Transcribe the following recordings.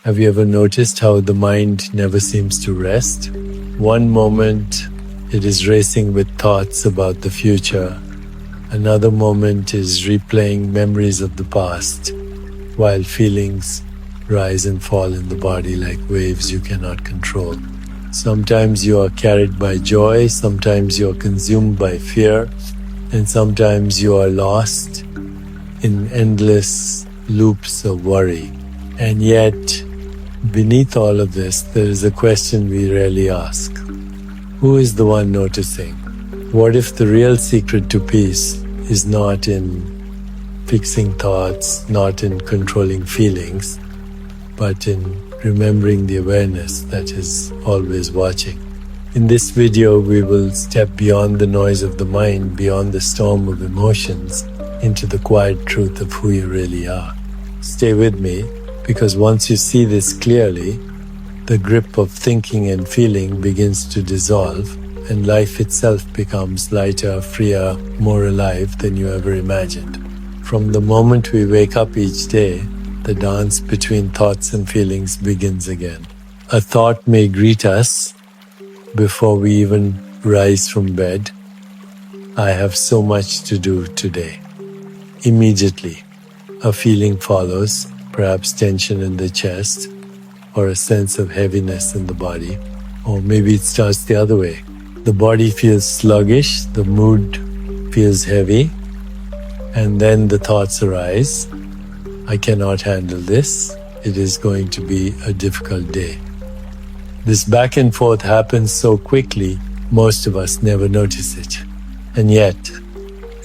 Have you ever noticed how the mind never seems to rest? One moment it is racing with thoughts about the future. Another moment is replaying memories of the past, while feelings rise and fall in the body like waves you cannot control. Sometimes you are carried by joy, sometimes you are consumed by fear, and sometimes you are lost in endless loops of worry. And yet, beneath all of this, there is a question we rarely ask. Who is the one noticing? What if the real secret to peace is not in fixing thoughts, not in controlling feelings, but in remembering the awareness that is always watching? In this video, we will step beyond the noise of the mind, beyond the storm of emotions, into the quiet truth of who you really are. Stay with me, because once you see this clearly, the grip of thinking and feeling begins to dissolve, and life itself becomes lighter, freer, more alive than you ever imagined. From the moment we wake up each day, the dance between thoughts and feelings begins again. A thought may greet us before we even rise from bed. I have so much to do today. Immediately, a feeling follows, perhaps tension in the chest, or a sense of heaviness in the body. Or maybe it starts the other way. The body feels sluggish, the mood feels heavy, and then the thoughts arise. I cannot handle this. It is going to be a difficult day. This back and forth happens so quickly, most of us never notice it. And yet,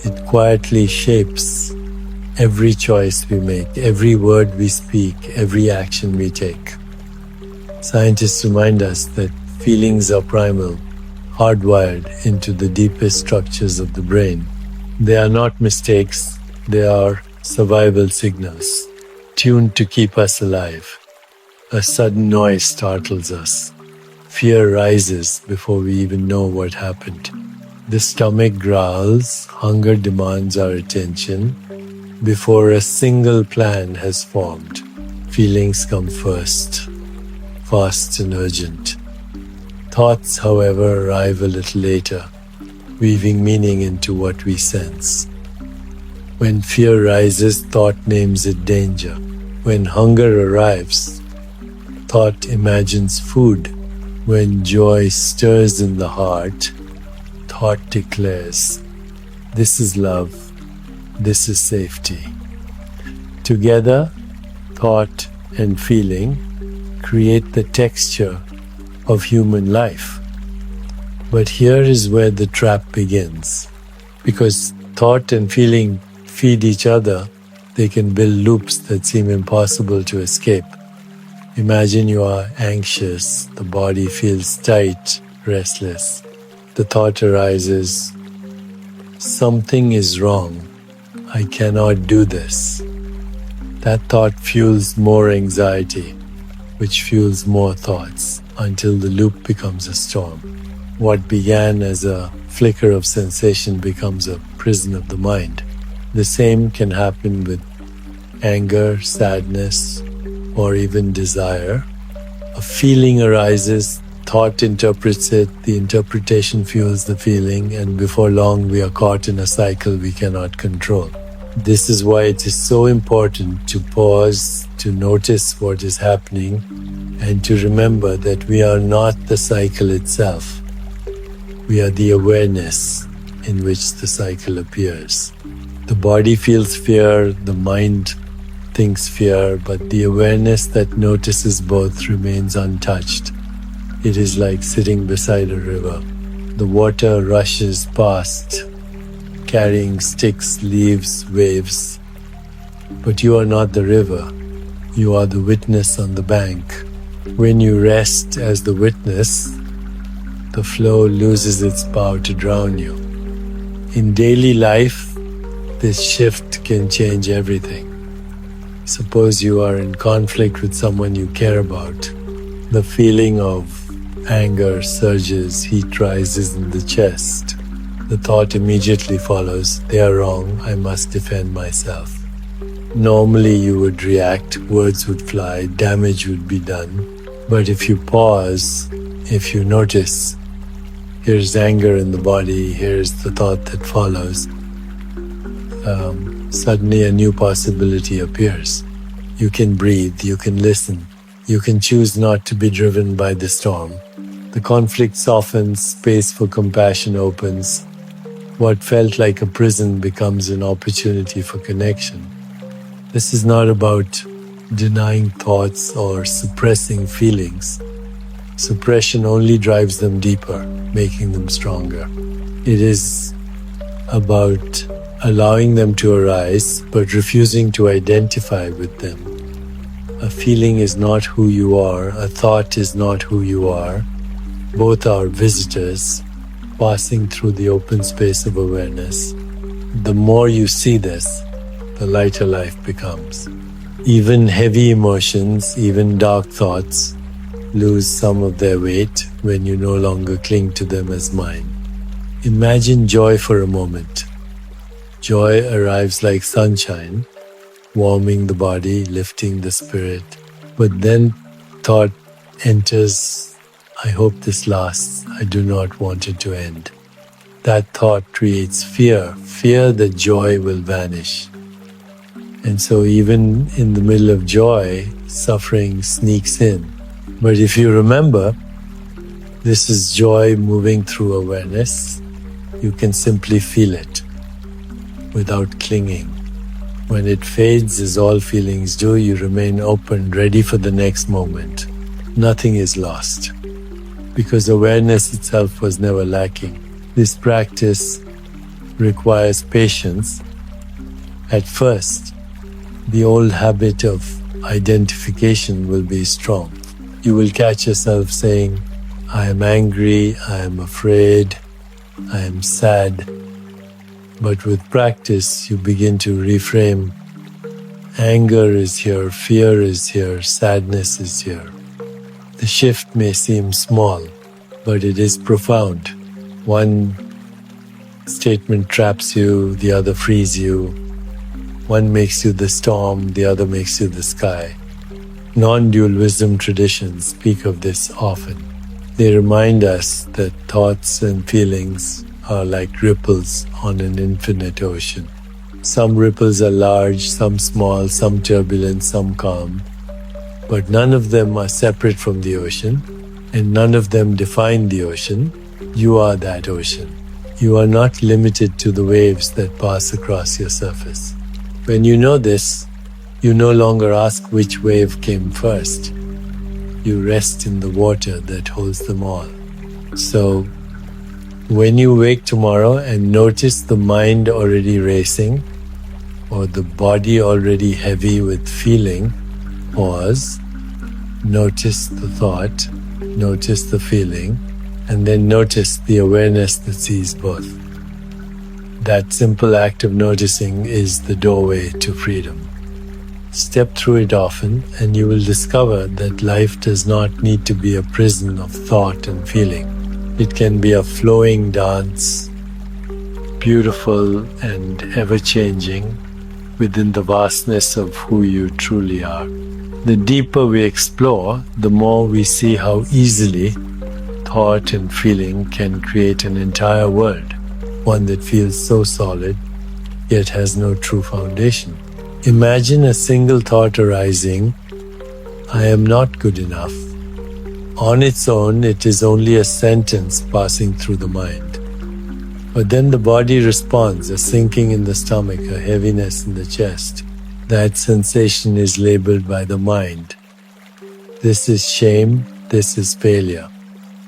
it quietly shapes every choice we make, every word we speak, every action we take. Scientists remind us that feelings are primal, hardwired into the deepest structures of the brain. They are not mistakes, they are survival signals, tuned to keep us alive. A sudden noise startles us. Fear rises before we even know what happened. The stomach growls, hunger demands our attention. Before a single plan has formed, feelings come first, fast and urgent. Thoughts, however, arrive a little later, weaving meaning into what we sense. When fear rises, thought names it danger. When hunger arrives, thought imagines food. When joy stirs in the heart, thought declares, "This is love, this is safety." Together, thought and feeling create the texture of human life. But here is where the trap begins. Because thought and feeling feed each other, they can build loops that seem impossible to escape. Imagine you are anxious, the body feels tight, restless. The thought arises, "Something is wrong. I cannot do this." That thought fuels more anxiety, which fuels more thoughts, until the loop becomes a storm. What began as a flicker of sensation becomes a prison of the mind. The same can happen with anger, sadness, or even desire. A feeling arises, thought interprets it, the interpretation fuels the feeling, and before long we are caught in a cycle we cannot control. This is why it is so important to pause, to notice what is happening, and to remember that we are not the cycle itself. We are the awareness in which the cycle appears. The body feels fear, the mind thinks fear, but the awareness that notices both remains untouched. It is like sitting beside a river. The water rushes past, carrying sticks, leaves, waves. But you are not the river. You are the witness on the bank. When you rest as the witness, the flow loses its power to drown you. In daily life, this shift can change everything. Suppose you are in conflict with someone you care about. The feeling of anger surges, heat rises in the chest. The thought immediately follows, "They are wrong, I must defend myself." Normally you would react, words would fly, damage would be done. But if you pause, if you notice, here's anger in the body, here's the thought that follows, suddenly a new possibility appears. You can breathe, you can listen, you can choose not to be driven by the storm. The conflict softens, space for compassion opens. What felt like a prison becomes an opportunity for connection. This is not about denying thoughts or suppressing feelings. Suppression only drives them deeper, making them stronger. It is about allowing them to arise, but refusing to identify with them. A feeling is not who you are, a thought is not who you are. Both are visitors passing through the open space of awareness. The more you see this, the lighter life becomes. Even heavy emotions, even dark thoughts, lose some of their weight when you no longer cling to them as mine. Imagine joy for a moment. Joy arrives like sunshine, warming the body, lifting the spirit. But then thought enters, I hope this lasts, I do not want it to end. That thought creates fear that joy will vanish. And so even in the middle of joy, suffering sneaks in. But if you remember, this is joy moving through awareness. You can simply feel it without clinging. When it fades, as all feelings do, you remain open, ready for the next moment. Nothing is lost, because awareness itself was never lacking. This practice requires patience. At first, the old habit of identification will be strong. You will catch yourself saying, I am angry, I am afraid, I am sad. But with practice, you begin to reframe. Anger is here, fear is here, sadness is here. The shift may seem small, but it is profound. One statement traps you, the other frees you. One makes you the storm, the other makes you the sky. Non-dual wisdom traditions speak of this often. They remind us that thoughts and feelings are like ripples on an infinite ocean. Some ripples are large, some small, some turbulent, some calm. But none of them are separate from the ocean, and none of them define the ocean. You are that ocean. You are not limited to the waves that pass across your surface. When you know this, you no longer ask which wave came first. You rest in the water that holds them all. So, when you wake tomorrow and notice the mind already racing, or the body already heavy with feeling, pause, notice the thought, notice the feeling, and then notice the awareness that sees both. That simple act of noticing is the doorway to freedom. Step through it often, and you will discover that life does not need to be a prison of thought and feeling. It can be a flowing dance, beautiful and ever-changing, within the vastness of who you truly are. The deeper we explore, the more we see how easily thought and feeling can create an entire world, one that feels so solid, yet has no true foundation. Imagine a single thought arising, I am not good enough. On its own, it is only a sentence passing through the mind. But then the body responds, a sinking in the stomach, a heaviness in the chest. That sensation is labeled by the mind. This is shame, this is failure.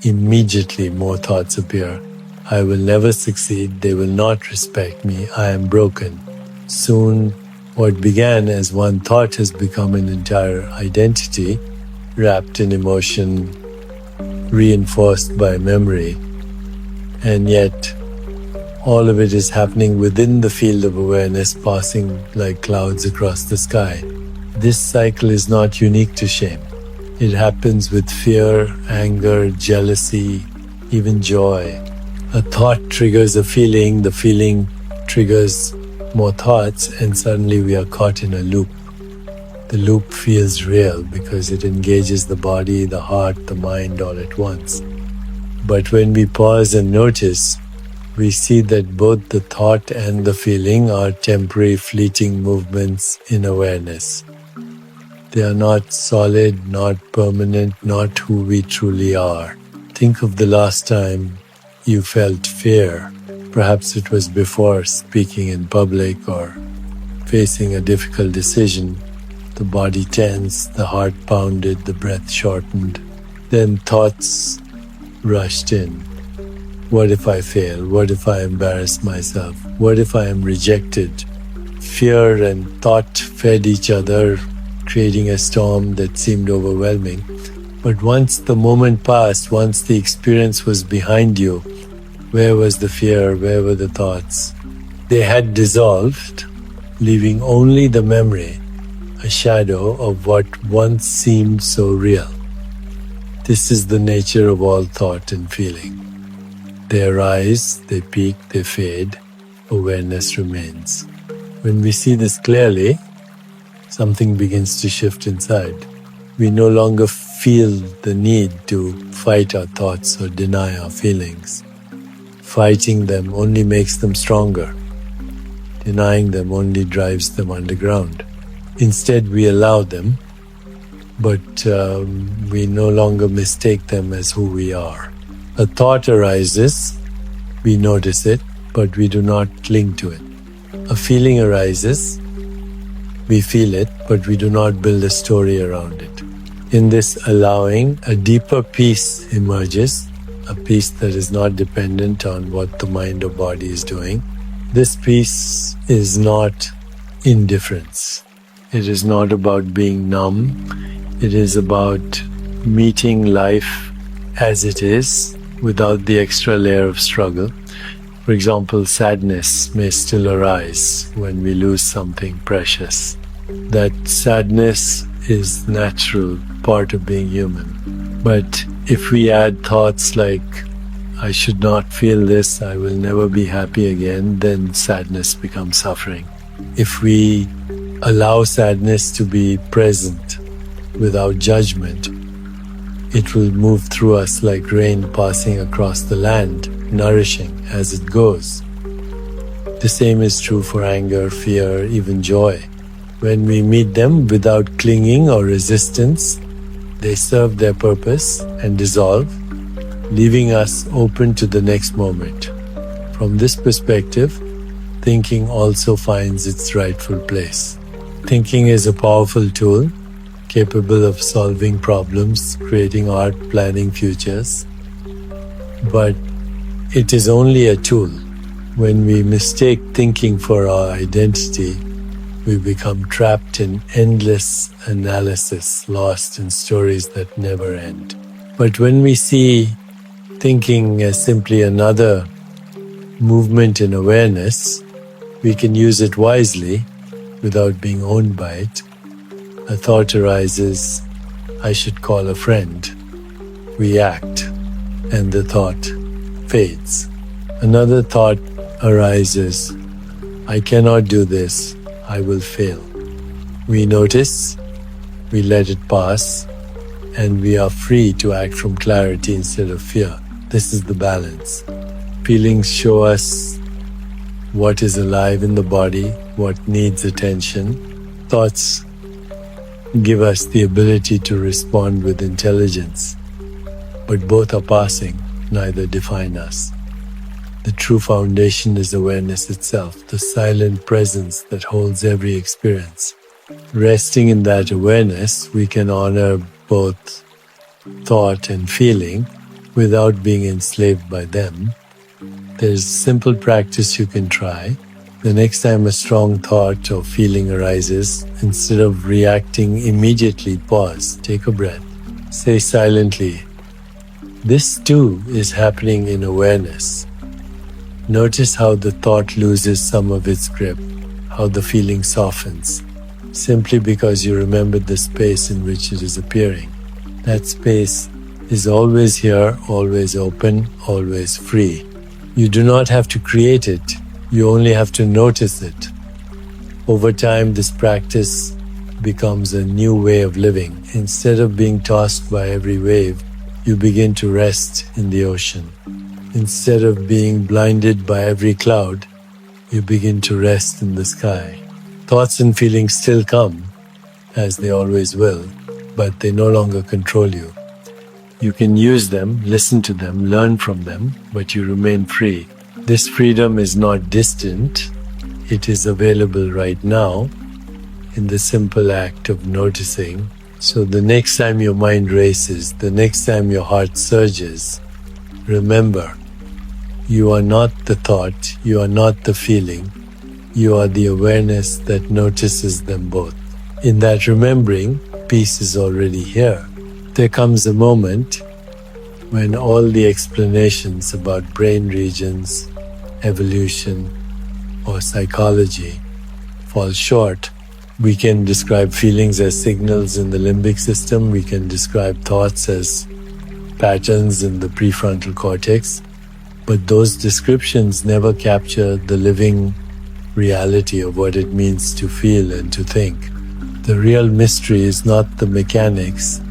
Immediately more thoughts appear. I will never succeed, they will not respect me, I am broken. Soon, what began as one thought has become an entire identity, wrapped in emotion, reinforced by memory. And yet, all of it is happening within the field of awareness, passing like clouds across the sky. This cycle is not unique to shame. It happens with fear, anger, jealousy, even joy. A thought triggers a feeling, the feeling triggers more thoughts, and suddenly we are caught in a loop. The loop feels real because it engages the body, the heart, the mind all at once. But when we pause and notice, we see that both the thought and the feeling are temporary, fleeting movements in awareness. They are not solid, not permanent, not who we truly are. Think of the last time you felt fear. Perhaps it was before speaking in public or facing a difficult decision. The body tensed, the heart pounded, the breath shortened. Then thoughts rushed in. What if I fail? What if I embarrass myself? What if I am rejected? Fear and thought fed each other, creating a storm that seemed overwhelming. But once the moment passed, once the experience was behind you, where was the fear? Where were the thoughts? They had dissolved, leaving only the memory, a shadow of what once seemed so real. This is the nature of all thought and feeling. They arise, they peak, they fade. Awareness remains. When we see this clearly, something begins to shift inside. We no longer feel the need to fight our thoughts or deny our feelings. Fighting them only makes them stronger. Denying them only drives them underground. Instead, we allow them, but we no longer mistake them as who we are. A thought arises, we notice it, but we do not cling to it. A feeling arises, we feel it, but we do not build a story around it. In this allowing, a deeper peace emerges, a peace that is not dependent on what the mind or body is doing. This peace is not indifference. It is not about being numb. It is about meeting life as it is without the extra layer of struggle. For example, sadness may still arise when we lose something precious. That sadness is natural, part of being human. But if we add thoughts like, I should not feel this, I will never be happy again, then sadness becomes suffering. If we allow sadness to be present without judgment, it will move through us like rain passing across the land, nourishing as it goes. The same is true for anger, fear, even joy. When we meet them without clinging or resistance, they serve their purpose and dissolve, leaving us open to the next moment. From this perspective, thinking also finds its rightful place. Thinking is a powerful tool, capable of solving problems, creating art, planning futures. But it is only a tool. When we mistake thinking for our identity, we become trapped in endless analysis, lost in stories that never end. But when we see thinking as simply another movement in awareness, we can use it wisely without being owned by it. A thought arises, I should call a friend. We act, and the thought fades. Another thought arises, I cannot do this, I will fail. We notice, we let it pass, and we are free to act from clarity instead of fear. This is the balance. Feelings show us what is alive in the body, what needs attention. Thoughts give us the ability to respond with intelligence. But both are passing, neither define us. The true foundation is awareness itself, the silent presence that holds every experience. Resting in that awareness, we can honor both thought and feeling without being enslaved by them. There's a simple practice you can try. The next time a strong thought or feeling arises, instead of reacting immediately, pause, take a breath, say silently, this too is happening in awareness. Notice how the thought loses some of its grip, how the feeling softens, simply because you remembered the space in which it is appearing. That space is always here, always open, always free. You do not have to create it, you only have to notice it. Over time, this practice becomes a new way of living. Instead of being tossed by every wave, you begin to rest in the ocean. Instead of being blinded by every cloud, you begin to rest in the sky. Thoughts and feelings still come, as they always will, but they no longer control you. You can use them, listen to them, learn from them, but you remain free. This freedom is not distant. It is available right now in the simple act of noticing. So the next time your mind races, the next time your heart surges, remember, you are not the thought, you are not the feeling, you are the awareness that notices them both. In that remembering, peace is already here. There comes a moment when all the explanations about brain regions, evolution, or psychology fall short. We can describe feelings as signals in the limbic system. We can describe thoughts as patterns in the prefrontal cortex. But those descriptions never capture the living reality of what it means to feel and to think. The real mystery is not the mechanics,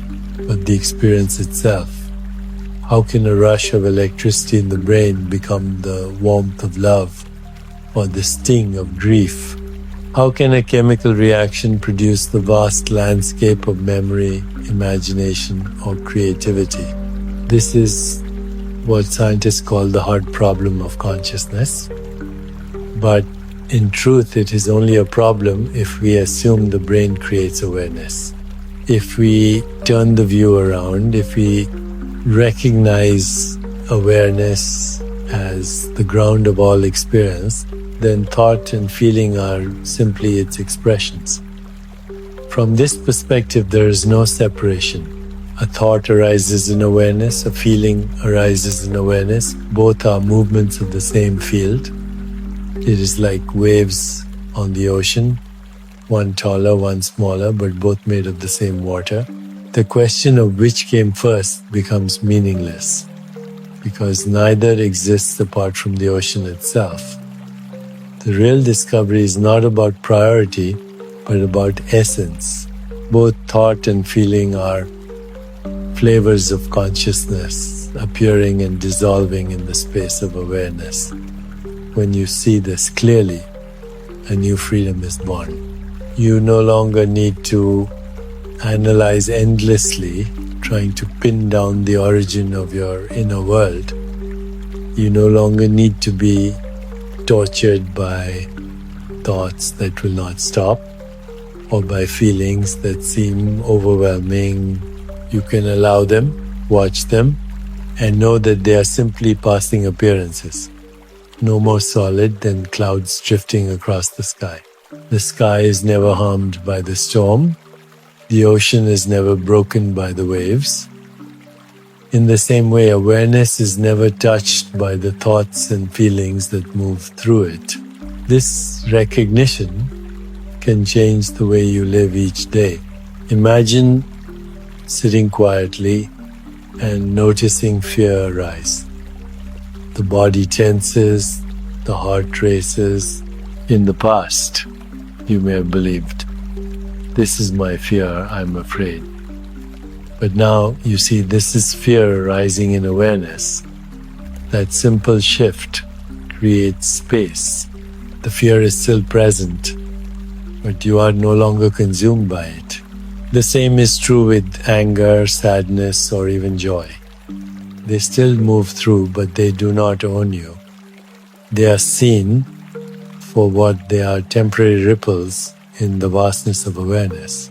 but the experience itself. How can a rush of electricity in the brain become the warmth of love or the sting of grief? How can a chemical reaction produce the vast landscape of memory, imagination, or creativity? This is what scientists call the hard problem of consciousness. But in truth, it is only a problem if we assume the brain creates awareness. If we turn the view around, if we recognize awareness as the ground of all experience, then thought and feeling are simply its expressions. From this perspective, there is no separation. A thought arises in awareness, a feeling arises in awareness. Both are movements of the same field. It is like waves on the ocean, one taller, one smaller, but both made of the same water. The question of which came first becomes meaningless, because neither exists apart from the ocean itself. The real discovery is not about priority, but about essence. Both thought and feeling are flavors of consciousness appearing and dissolving in the space of awareness. When you see this clearly, a new freedom is born. You no longer need to analyze endlessly, trying to pin down the origin of your inner world. You no longer need to be tortured by thoughts that will not stop or by feelings that seem overwhelming. You can allow them, watch them, and know that they are simply passing appearances. No more solid than clouds drifting across the sky. The sky is never harmed by the storm. The ocean is never broken by the waves. In the same way, awareness is never touched by the thoughts and feelings that move through it. This recognition can change the way you live each day. Imagine sitting quietly and noticing fear arise. The body tenses, the heart races. In the past, you may have believed, "This is my fear, I'm afraid." But now you see this is fear arising in awareness. That simple shift creates space. The fear is still present, but you are no longer consumed by it. The same is true with anger, sadness, or even joy. They still move through, but they do not own you. They are seen for what they are, temporary ripples in the vastness of awareness.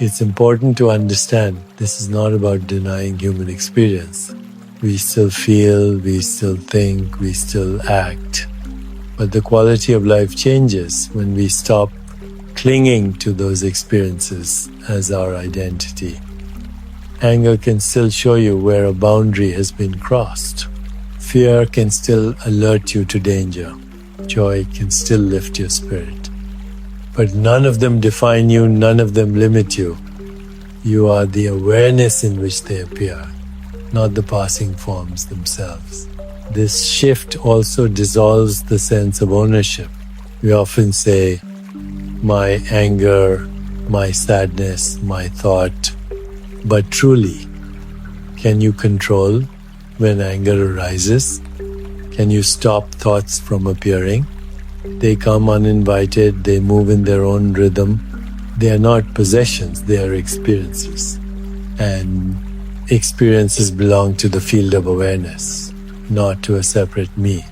It's important to understand this is not about denying human experience. We still feel, we still think, we still act. But the quality of life changes when we stop clinging to those experiences as our identity. Anger can still show you where a boundary has been crossed. Fear can still alert you to danger. Joy can still lift your spirit. But none of them define you, none of them limit you. You are the awareness in which they appear, not the passing forms themselves. This shift also dissolves the sense of ownership. We often say, my anger, my sadness, my thought. But truly, can you control when anger arises? Can you stop thoughts from appearing? They come uninvited, they move in their own rhythm. They are not possessions, they are experiences. And experiences belong to the field of awareness, not to a separate me.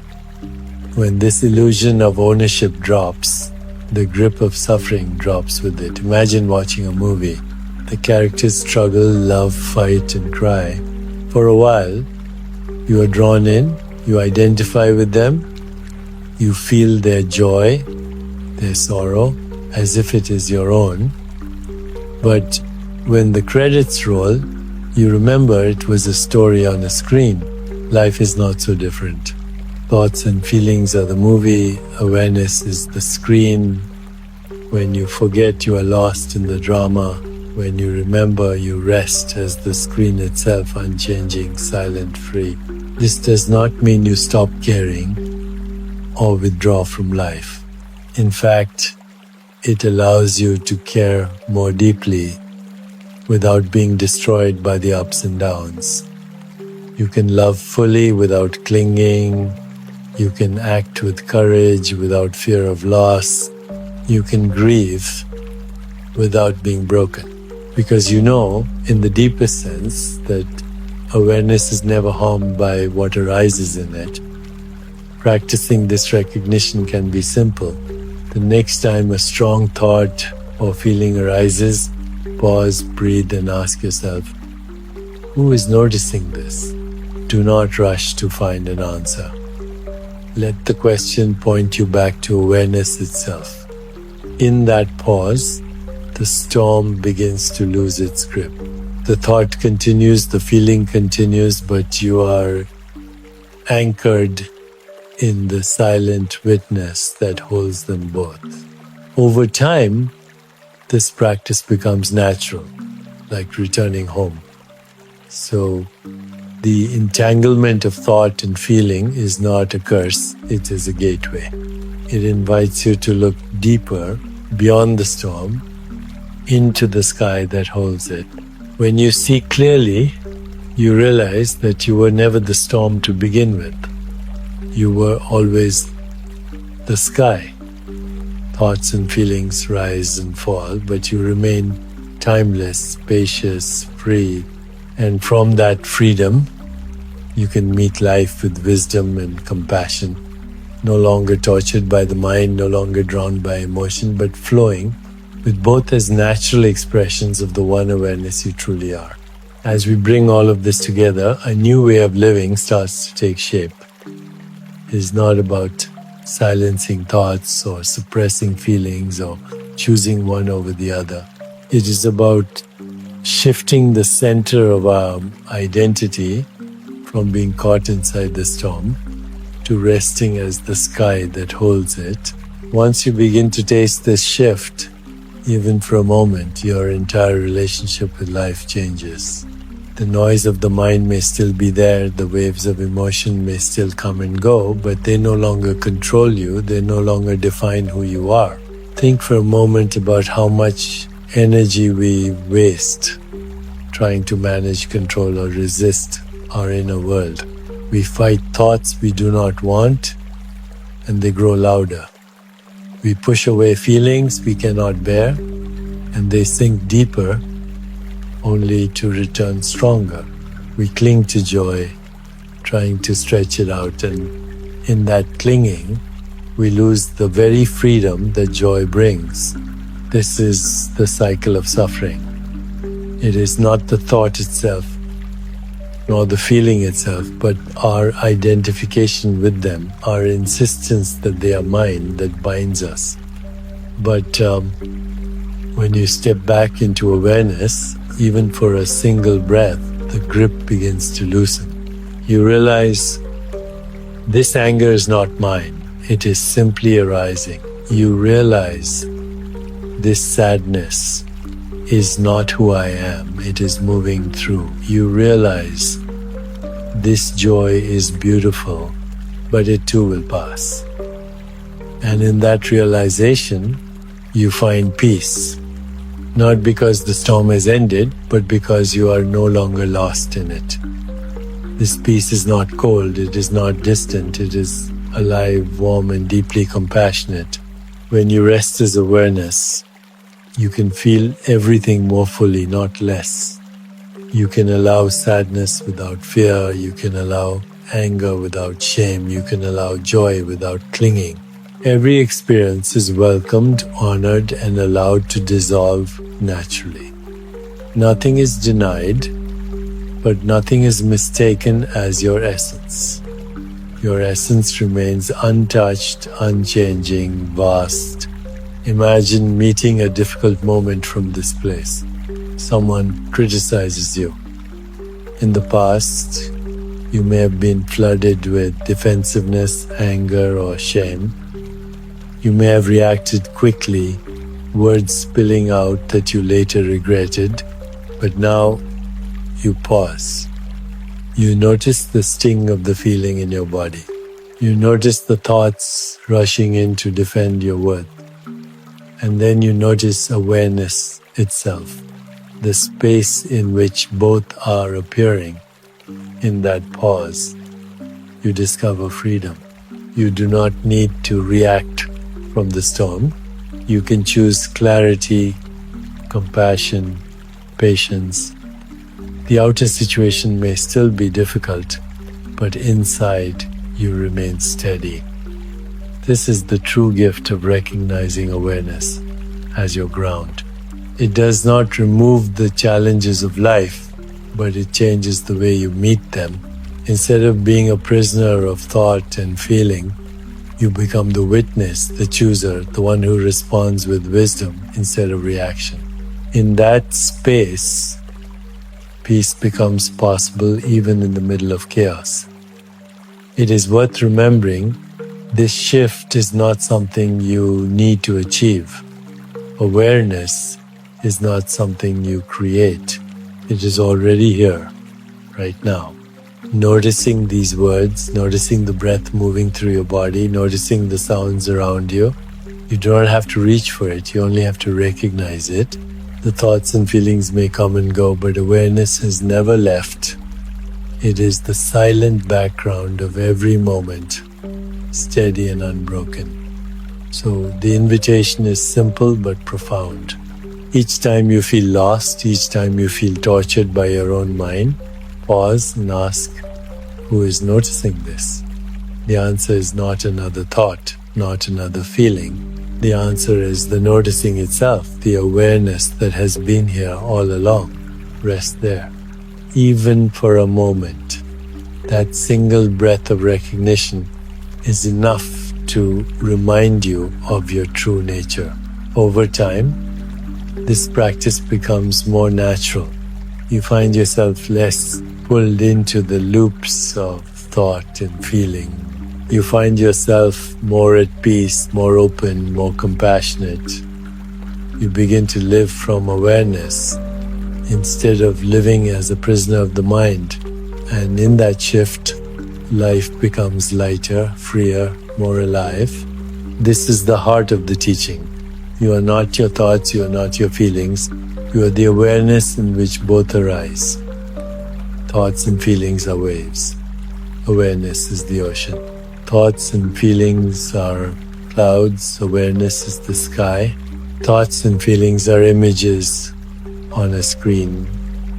When this illusion of ownership drops, the grip of suffering drops with it. Imagine watching a movie. The characters struggle, love, fight, and cry. For a while, you are drawn in, you identify with them, you feel their joy, their sorrow, as if it is your own. But when the credits roll, you remember it was a story on a screen. Life is not so different. Thoughts and feelings are the movie, awareness is the screen. When you forget, you are lost in the drama. When you remember, you rest as the screen itself, unchanging, silent, free. This does not mean you stop caring or withdraw from life. In fact, it allows you to care more deeply without being destroyed by the ups and downs. You can love fully without clinging. You can act with courage without fear of loss. You can grieve without being broken. Because you know, in the deepest sense, that awareness is never harmed by what arises in it. Practicing this recognition can be simple. The next time a strong thought or feeling arises, pause, breathe, and ask yourself, who is noticing this? Do not rush to find an answer. Let the question point you back to awareness itself. In that pause, the storm begins to lose its grip. The thought continues, the feeling continues, but you are anchored in the silent witness that holds them both. Over time, this practice becomes natural, like returning home. So, the entanglement of thought and feeling is not a curse, it is a gateway. It invites you to look deeper, beyond the storm, into the sky that holds it. When you see clearly, you realize that you were never the storm to begin with. You were always the sky. Thoughts and feelings rise and fall, but you remain timeless, spacious, free. And from that freedom, you can meet life with wisdom and compassion, no longer tortured by the mind, no longer drawn by emotion, but flowing with both as natural expressions of the one awareness you truly are. As we bring all of this together, a new way of living starts to take shape. It is not about silencing thoughts or suppressing feelings or choosing one over the other. It is about shifting the center of our identity from being caught inside the storm to resting as the sky that holds it. Once you begin to taste this shift, even for a moment, your entire relationship with life changes. The noise of the mind may still be there, the waves of emotion may still come and go, but they no longer control you, they no longer define who you are. Think for a moment about how much energy we waste trying to manage, control, or resist our inner world. We fight thoughts we do not want, and they grow louder. We push away feelings we cannot bear, and they sink deeper, only to return stronger. We cling to joy, trying to stretch it out, and in that clinging, we lose the very freedom that joy brings. This is the cycle of suffering. It is not the thought itself, nor the feeling itself, but our identification with them, our insistence that they are mine, that binds us. But when you step back into awareness, even for a single breath, the grip begins to loosen. You realize this anger is not mine, it is simply arising. You realize this sadness is not who I am, it is moving through. You realize this joy is beautiful, but it too will pass. And in that realization, you find peace. Not because the storm has ended, but because you are no longer lost in it. This peace is not cold, it is not distant, it is alive, warm, and deeply compassionate. When you rest as awareness, you can feel everything more fully, not less. You can allow sadness without fear, you can allow anger without shame, you can allow joy without clinging. Every experience is welcomed, honored, and allowed to dissolve naturally. Nothing is denied, but nothing is mistaken as your essence. Your essence remains untouched, unchanging, vast. Imagine meeting a difficult moment from this place. Someone criticizes you. In the past, you may have been flooded with defensiveness, anger, or shame. You may have reacted quickly, words spilling out that you later regretted, but now you pause. You notice the sting of the feeling in your body. You notice the thoughts rushing in to defend your worth. And then you notice awareness itself, the space in which both are appearing. In that pause, you discover freedom. You do not need to react from the storm. You can choose clarity, compassion, patience. The outer situation may still be difficult, but inside you remain steady. This is the true gift of recognizing awareness as your ground. It does not remove the challenges of life, but it changes the way you meet them. Instead of being a prisoner of thought and feeling, you become the witness, the chooser, the one who responds with wisdom instead of reaction. In that space, peace becomes possible even in the middle of chaos. It is worth remembering, this shift is not something you need to achieve. Awareness is not something you create. It is already here, right now. Noticing these words, noticing the breath moving through your body, noticing the sounds around you. You don't have to reach for it, you only have to recognize it. The thoughts and feelings may come and go, but awareness has never left. It is the silent background of every moment, steady and unbroken. So the invitation is simple but profound. Each time you feel lost, each time you feel tortured by your own mind, pause and ask, who is noticing this? The answer is not another thought, not another feeling. The answer is the noticing itself, the awareness that has been here all along. Rest there. Even for a moment, that single breath of recognition is enough to remind you of your true nature. Over time, this practice becomes more natural. You find yourself less pulled into the loops of thought and feeling. You find yourself more at peace, more open, more compassionate. You begin to live from awareness instead of living as a prisoner of the mind. And in that shift, life becomes lighter, freer, more alive. This is the heart of the teaching. You are not your thoughts, you are not your feelings. You are the awareness in which both arise. Thoughts and feelings are waves. Awareness is the ocean. Thoughts and feelings are clouds. Awareness is the sky. Thoughts and feelings are images on a screen.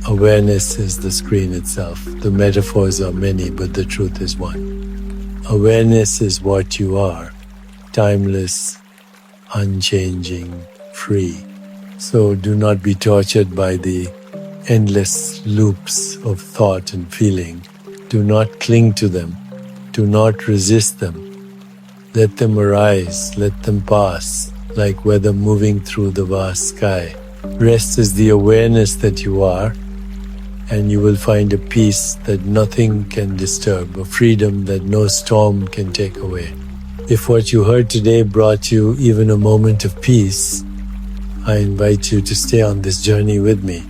Awareness is the screen itself. The metaphors are many, but the truth is one. Awareness is what you are, timeless, unchanging, free. So do not be tortured by the endless loops of thought and feeling. Do not cling to them. Do not resist them. Let them arise, let them pass, like weather moving through the vast sky. Rest is the awareness that you are, and you will find a peace that nothing can disturb, a freedom that no storm can take away. If what you heard today brought you even a moment of peace, I invite you to stay on this journey with me.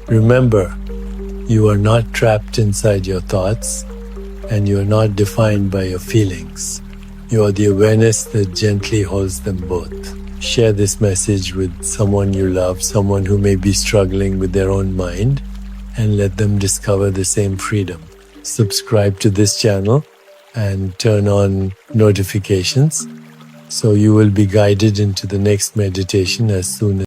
Remember, you are not trapped inside your thoughts, and you are not defined by your feelings. You are the awareness that gently holds them both. Share this message with someone you love, someone who may be struggling with their own mind, and let them discover the same freedom. Subscribe to this channel and turn on notifications so you will be guided into the next meditation as soon as